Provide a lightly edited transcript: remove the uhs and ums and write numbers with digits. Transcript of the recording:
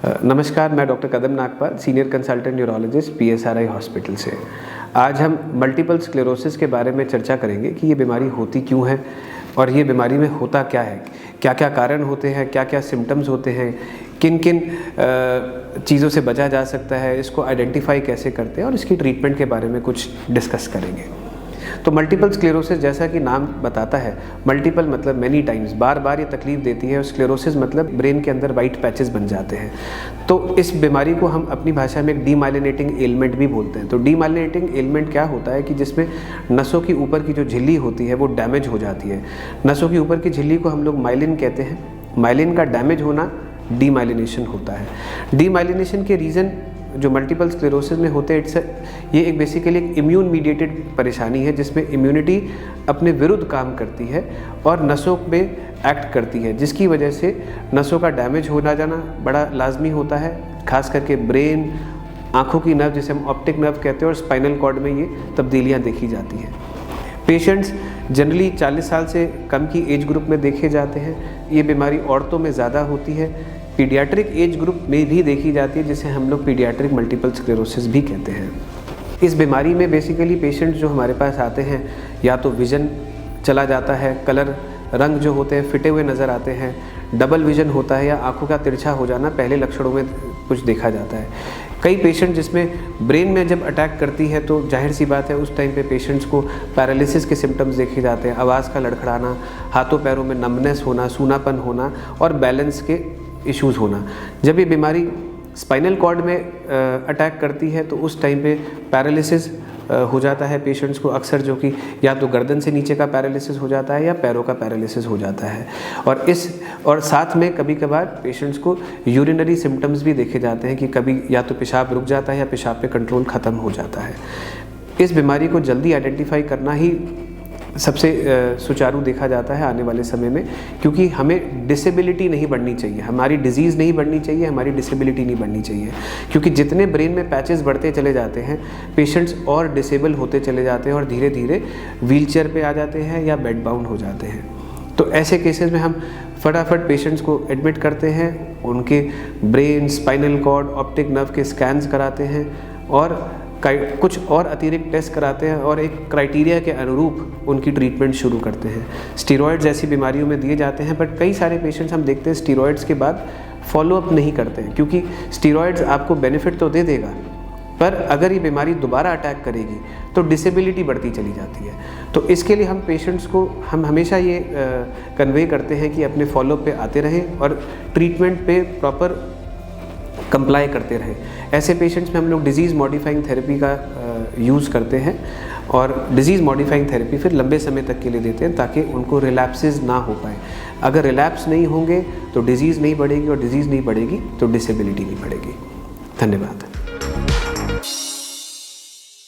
नमस्कार, मैं doctor Kadam Nagpal, senior consultant neurologist PSRI hospital से। आज हम मल्टीपल स्क्लेरोसिस के बारे में चर्चा करेंगे कि ये बीमारी होती क्यों है और ये बीमारी में होता क्या है, क्या क्या कारण होते हैं, क्या क्या सिम्टम्स होते हैं, किन किन चीज़ों से बचा जा सकता है, इसको आइडेंटिफाई कैसे करते हैं और इसकी ट्रीटमेंट के बारे में कुछ डिस्कस करेंगे। तो मल्टीपल स्क्लेरोसिस, जैसा कि नाम बताता है, मल्टीपल मतलब मैनी टाइम्स, बार बार ये तकलीफ देती है। और स्क्लेरोसिस मतलब ब्रेन के अंदर वाइट पैचेस बन जाते हैं। तो इस बीमारी को हम अपनी भाषा में एक डीमाइलिनेटिंग एलिमेंट भी बोलते हैं। तो डीमाइलिनेटिंग एलिमेंट क्या होता है कि जिसमें नसों की ऊपर की जो झिल्ली होती है वो डैमेज हो जाती है। नसों की ऊपर की झिल्ली को हम लोग माइलिन कहते हैं। माइलिन का डैमेज होना डीमाइलिनेशन होता है। डीमाइलिनेशन के रीज़न जो मल्टीपल स्क्लेरोसिस में होते हैं, ये एक बेसिकली एक इम्यून मीडिएटेड परेशानी है जिसमें इम्यूनिटी अपने विरुद्ध काम करती है और नसों में एक्ट करती है, जिसकी वजह से नसों का डैमेज हो जाना बड़ा लाजमी होता है। खास करके ब्रेन, आँखों की नर्व जिसे हम ऑप्टिक नर्व कहते हैं, और स्पाइनल कॉर्ड में ये तब्दीलियाँ देखी जाती हैं। पेशेंट्स जनरली 40 साल से कम की एज ग्रुप में देखे जाते हैं। ये बीमारी औरतों में ज़्यादा होती है। पीडियाट्रिक एज ग्रुप में भी देखी जाती है, जिसे हम लोग पीडियाट्रिक मल्टीपल स्क्लेरोसिस भी कहते हैं। इस बीमारी में बेसिकली पेशेंट्स जो हमारे पास आते हैं, या तो विज़न चला जाता है, कलर रंग जो होते हैं फिटे हुए नज़र आते हैं, डबल विज़न होता है, या आँखों का तिरछा हो जाना पहले लक्षणों में कुछ देखा जाता है। कई पेशेंट जिसमें ब्रेन में जब अटैक करती है तो जाहिर सी बात है उस टाइम पे पेशेंट्स को पैरालिसिस के सिम्टम्स देखे जाते हैं। आवाज़ का लड़खड़ाना, हाथों पैरों में नमनेस होना, सूनापन होना और बैलेंस के इश्यूज़ होना। जब ये बीमारी स्पाइनल कॉर्ड में अटैक करती है तो उस टाइम पे पैरालिसिस हो जाता है पेशेंट्स को, अक्सर जो कि या तो गर्दन से नीचे का पैरालिसिस हो जाता है या पैरों का पैरालिसिस हो जाता है। और साथ में कभी कभार पेशेंट्स को यूरिनरी सिम्टम्स भी देखे जाते हैं कि कभी या तो पेशाब रुक जाता है या पेशाब पे कंट्रोल ख़त्म हो जाता है। इस बीमारी को जल्दी आइडेंटिफाई करना ही सबसे सुचारू देखा जाता है आने वाले समय में, क्योंकि हमें डिसेबिलिटी नहीं बढ़नी चाहिए, हमारी डिजीज़ नहीं बढ़नी चाहिए, हमारी डिसेबिलिटी नहीं बढ़नी चाहिए। क्योंकि जितने ब्रेन में पैचेस बढ़ते चले जाते हैं, पेशेंट्स और डिसेबल होते चले जाते हैं और धीरे धीरे व्हीलचेयर पे आ जाते हैं या बेड बाउंड हो जाते हैं। तो ऐसे केसेस में हम फटाफट पेशेंट्स को एडमिट करते हैं, उनके brain, spinal cord, optic nerve के स्कैन्स कराते हैं और कुछ और अतिरिक्त टेस्ट कराते हैं और एक क्राइटेरिया के अनुरूप उनकी ट्रीटमेंट शुरू करते हैं। स्टीरॉयड्स ऐसी बीमारियों में दिए जाते हैं, बट कई सारे पेशेंट्स हम देखते हैं स्टीरॉयड्स के बाद फॉलोअप नहीं करते हैं, क्योंकि स्टीरॉयड्स आपको बेनिफिट तो दे देगा, पर अगर ये बीमारी दोबारा अटैक करेगी तो डिसेबिलिटी बढ़ती चली जाती है। तो इसके लिए हम पेशेंट्स को हम हमेशा ये कन्वे करते हैं कि अपने फॉलोअप पे आते रहें और ट्रीटमेंट पे प्रॉपर कंप्लाई करते रहें। ऐसे पेशेंट्स में हम लोग डिजीज़ मॉडिफाइंग थेरेपी का यूज़ करते हैं और डिजीज़ मॉडिफाइंग थेरेपी फिर लंबे समय तक के लिए देते हैं ताकि उनको रिलैप्सेस ना हो पाए। अगर रिलैप्स नहीं होंगे तो डिजीज़ नहीं बढ़ेगी और डिजीज़ नहीं बढ़ेगी तो डिसेबिलिटी नहीं बढ़ेगी। धन्यवाद।